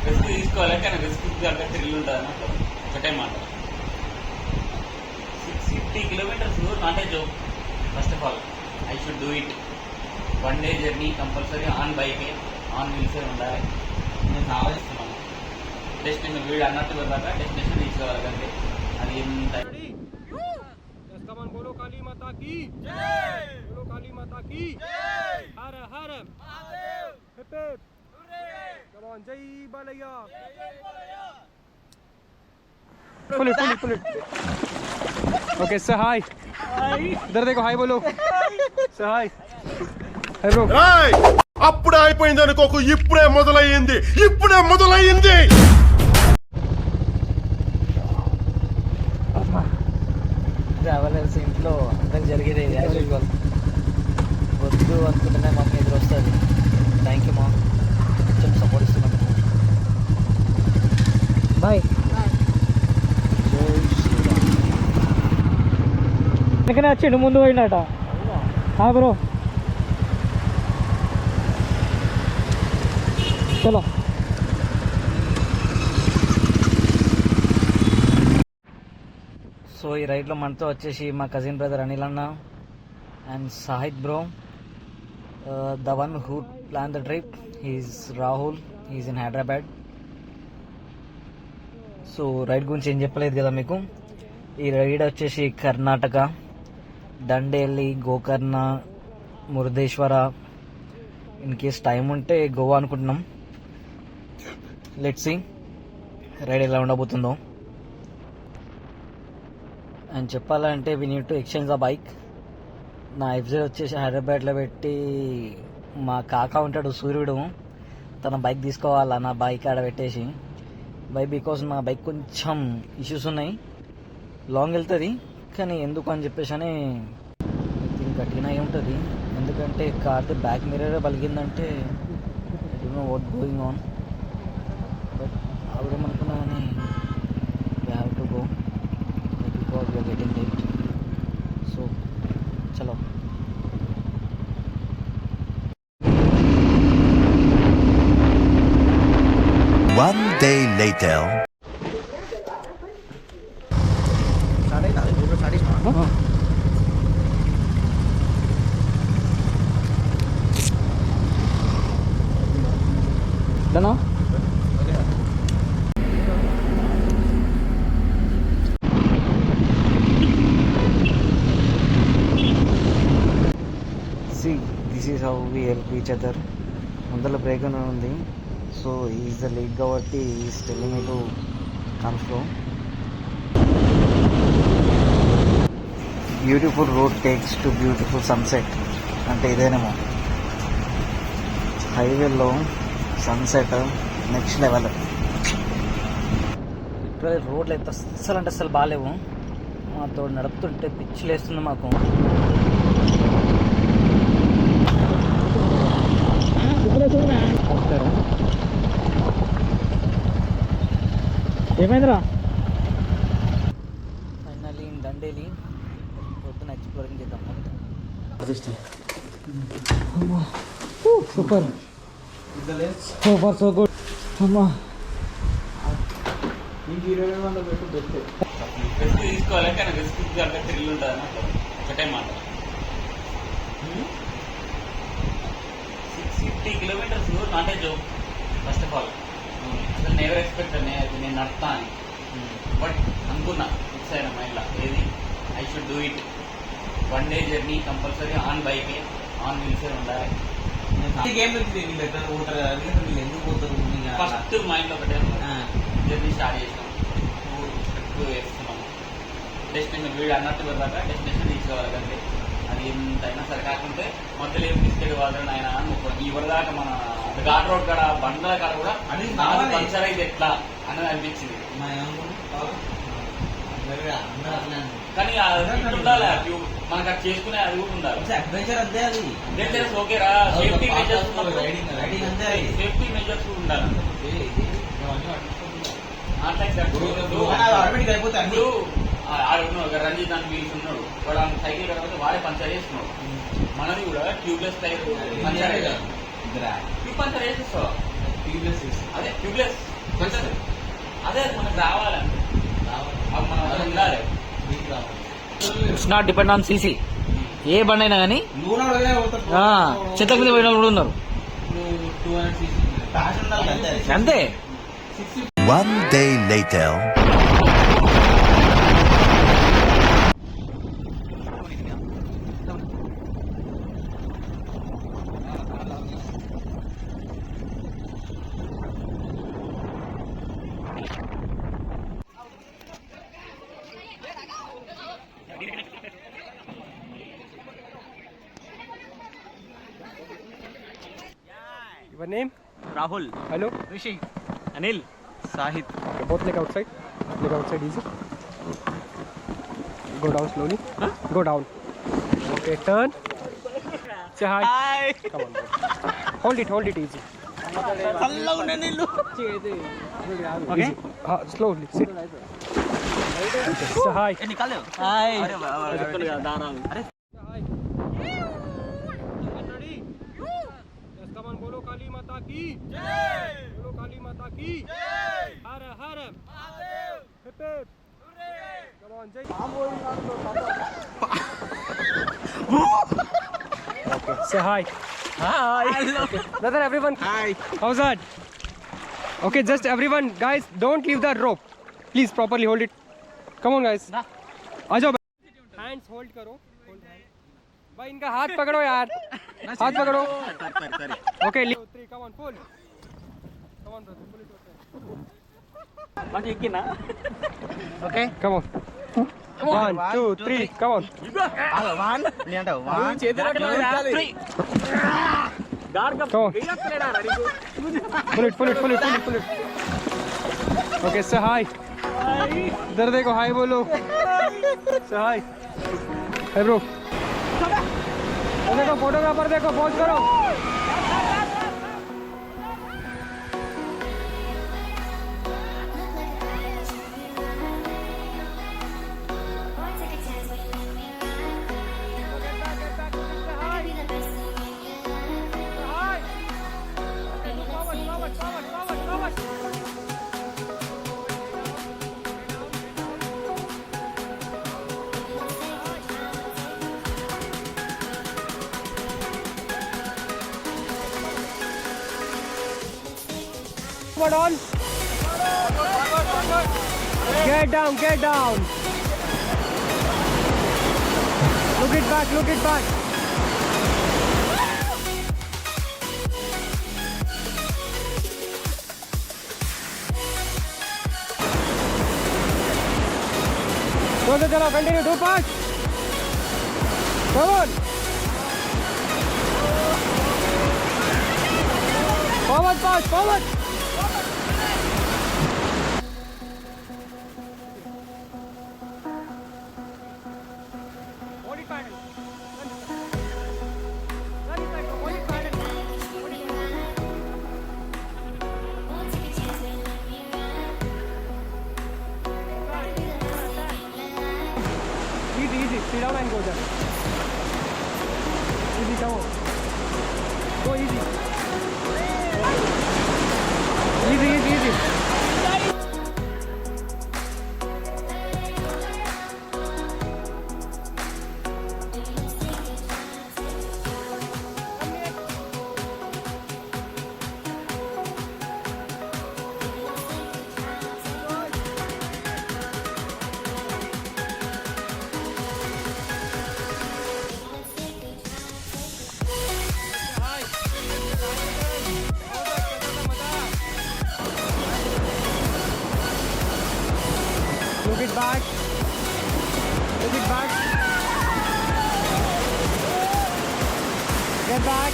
Risk తీసుకోవాలి, కానీ risk అంటే థ్రిల్ ఉంటుంది అన్నమాట. ఒకటే మాట, 650 kilometers not a joke. First of all I should do it. 1 day journey compulsory on బైకే, ఆన్ వీల్సే ఉండాలి. నేను ఆలోచిస్తున్నాను డెస్టినేషన్ వీడు అన్నట్టు వెళ్ళాక డెస్టినేషన్ రీచ్ కావాలంటే అది ఎంత. बोलो काली माता की जय, बोलो काली माता की जय, हर हर Mahadev, hip hip hooray, come on, जय बालैया, जय बालैया. पुल ओके से हाय इधर देखो, हाय बोलो से हाय ब्रो. అప్పుడే అయిపోయింది అనుకోకు, ఇప్పుడే మొదలయ్యింది. ట్రావెలర్స్ ఇంట్లో అందరికి జరిగేది యాజ్ యూజువల్. వద్దు అనుకుంటేనే మమ్మీ ఎదురు వస్తుంది. థ్యాంక్ యూ మా, కొంచెం సపోర్ట్ ఇస్తున్నాను. బాయ్. ఎందుకనే వచ్చిండు ముందు పోయినట బ్రో. చలో సో ఈ రైడ్లో మనతో వచ్చేసి మా కజిన్ బ్రదర్ అనిల్ అన్న and Sahid bro. The one who plan the trip he's Rahul, he's in Hyderabad. So ride గురించి ఏం చెప్పలేదు కదా మీకు. ఈ రైడ్ వచ్చేసి Karnataka, Dandeli, Gokarna, Murudeshwara. In case time ఉంటే గోవా అనుకుంటున్నాం. లెట్స్ సీ రైడ్ ఎలా ఉండబోతుందో. అండ్ చెప్పాలంటే we need to exchange the bike. నా ఎఫ్జెడ్ వచ్చేసి హైదరాబాద్లో పెట్టి మా కాకా ఉంటాడు సూర్యుడు, తన బైక్ తీసుకోవాలా నా బైక్ ఆడ పెట్టేసి. బికాజ్ నా బైక్ కొంచెం ఇష్యూస్ ఉన్నాయి, లాంగ్ వెళ్తుంది. కానీ ఎందుకు అని చెప్పేసి అని దీనికి గట్టిగా అయి ఉంటుంది. ఎందుకంటే కార్ది బ్యాక్ మిర్రర్ పలిగిందంటే I don't know what going on. But ఆవిడేమనుకున్నా కానీ we have to go because we are getting late. So chalo. One day later. Dana? This is how we help each other. ముందర break అని ఉంది, so is the lead కాబట్టి is telling me to come slow. Beautiful road takes to beautiful sunset అంటే ఇదేనేమో. హైవేలో sunset next level. ఇక్కడ రోడ్లు అయితే అస్సలు అంటే అస్సలు బాగాలేవు. మాతో నడుపుతుంటే పిచ్చి లేస్తుంది మాకు. ఏమైందిరా? Finally in Dandeli. పొద్దున ఎక్స్ప్లోరింగ్ చేద్దాం. Super super so good. అమ్మా రిస్క్ తీసుకోవాలి, కానీ రిస్క్ అంటే థ్రిల్ ఉంటుంది అన్నమాట. ఒకటే మాట, 650 kilometers not a joke. First of all అసలు నెవర్ ఎక్స్పెక్ట్ నేను నడుపుతా అని. బట్ అనుకున్నా ఫిక్స్ అయిన మైండ్లో ఏది I should do it. 1 day journey compulsory on బైకే, ఆన్ వీల్సే ఉండాలి. ఫస్ట్ మైండ్లో ఒకటే జర్నీ స్టార్ట్ చేసినాం, ట్రిప్ వేస్తున్నాం. డెస్టినేషన్ వీడు అన్నట్టు వెళ్ళాక డెస్టినేషన్ రీచ్ కావాలంటే అది ఎంతైనా సరే. కాకుంటే మధ్యలో ఏం తీసుకెళ్ళి వాళ్ళని ఆయన ఇవరిదాకా మన ఘాట్ రోడ్ కాడ బండ్ల కాడ కూడా అది పంచర్ అయితే ఎట్లా అనేది అనిపించింది. కానీ ఉండాలి, మనకు అది చేసుకునే అది కూడా ఉండాలి. అడ్వెంచరస్ ఓకేరా, సేఫ్టీ మెజర్స్ సేఫ్టీ మెజర్స్ కూడా ఉండాలి. ఆడున్నాడు రంజిత్ అని వీల్స్ ఉన్నాడు, వాడు ఆ సైకిల్ కాబట్టి వాడే పంచర్ చేస్తున్నాడు. మనది కూడా tubeless tyre puncture tube puncture వేసేస్తావా? ట్యూబ్లెస్ అదే ట్యూబ్లెస్ కొంచెం అదే మనకు రావాలంటే అవి మనం అది ఉండాలి. It's not depend on CC. ఏ బండి అయినా కానీ చెత్త మీద పోయిన వాళ్ళు కూడా ఉన్నారు. 200cc ప్యాషన్ ఉండాలి అంతే. అంతే. 1 day later. Your name? Rahul, Hello? Rishi, Anil, Sahith. Okay, both leg outside. Leg outside easy. Go down slowly. Go down. Okay, turn. Say hi. Hi. Come on. Hold it easy. చల్లగా ఉండే నీళ్ళు. Okay. Slowly. Sit. Okay. Say hi. Hi. Say hi. Ready? Yes, come on. Bolo Kali Mata ki Jai. Bolo Kali Mata ki Jai. Har har Mahadev. Hip hip. Hooray. Come on, Jai. Okay. Say hi. Hi. Okay. Brother, everyone. Hi. How's that? Okay, just everyone, guys, don't leave the rope. Please properly hold it. Come on, guys. आ जाओ. Hands hold करो. Hold hand. भाई इनका हाथ पकड़ो यार. हाथ पकड़ो. Okay, 2, 3, come on, pull. Come on, brother, pull it okay. మంచి ఎక్కినా? Okay. Come on. 1, 2, 3, come on. One నీ అంటావు. వన్ చేతులు three. Come on. Pull it. Okay, say hi. इधर देखो, hi बोलो. Say hi. Hey bro. देखो फोटोग्राफर देखो, पोज करो. Forward on. Get down. Look it back. चलो, continue, do fast. Come on. Forward, fast, forward. Hold it paddle. Run it back, hold it paddle. Easy, sit down and go there. Easy, come on. Go easy. Easy. Look it back. Get back.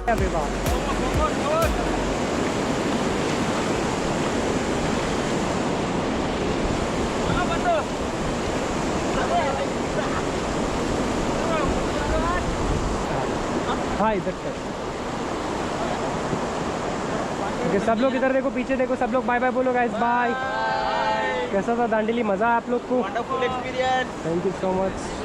Everyone. हाँ इधर कर। Okay सब लोग इधर देखो, पीछे देखो, सब लोग बाय बाय बोलो गाइस, बाय। कैसा था दांडेली, मज़ा आया आप लोग को? Wonderful experience. Thank you so much.